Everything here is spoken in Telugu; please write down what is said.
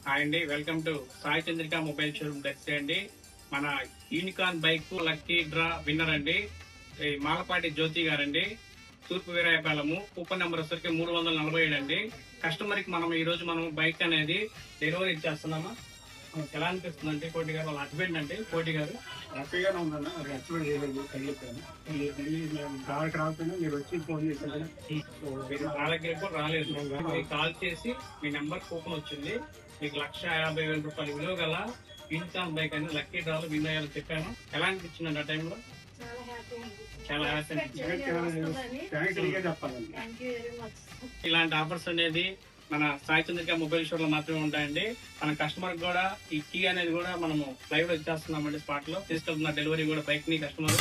హాయ్ అండి, welcome to Sai Chandrika mobile showroom Darsi అండి. మన unicorn bike lucky draw winner అండి మాలపాటి జ్యోతి గారండి, తూర్పు వీరాయపాలెము. కూపన్ నెంబర్ వచ్చరికి 347 అండి. కస్టమర్ కి మనం ఈ రోజు బైక్ అనేది డెలివరీ ఇచ్చేస్తున్నామా. ఎలా అనిపిస్తుంది అంటే కోటి గారు వాళ్ళ హస్బెండ్ అండి. కోటి గారు హ్యాపీగానే ఉందన్న. అది ఎక్స్పెక్ట్ చేయలేదు, కలిగిపోయాను. రాకపోయినా మీరు వచ్చి ఫోన్ చేశారు. మీరు నా దగ్గర కూడా రాలేదు. మీకు కాల్ చేసి మీ నెంబర్ కూపన్ వచ్చింది. మీకు 1,50,000 రూపాయలు విలువ గల యూనికార్న్ బైక్ అని లక్కీ డ్రాలో విన్ అయ్యాలని చెప్పాను. ఎలా అనిపించింది ఆ టైంలో? చాలా హ్యాపీ అనిపించింది. చెప్పాలండి. ఇలాంటి ఆఫర్స్ అనేది మన సాయి చంద్రిక మొబైల్ షోర్ లో మాత్రమే ఉంటాయండి. మన కస్టమర్ కూడా ఈ కీ అనేది కూడా మనము లైవ్ లో ఇచ్చేస్తున్నామండి. స్పాట్ లో తీసుకెళ్తున్న డెలివరీ కూడా బైక్ ని కస్టమర్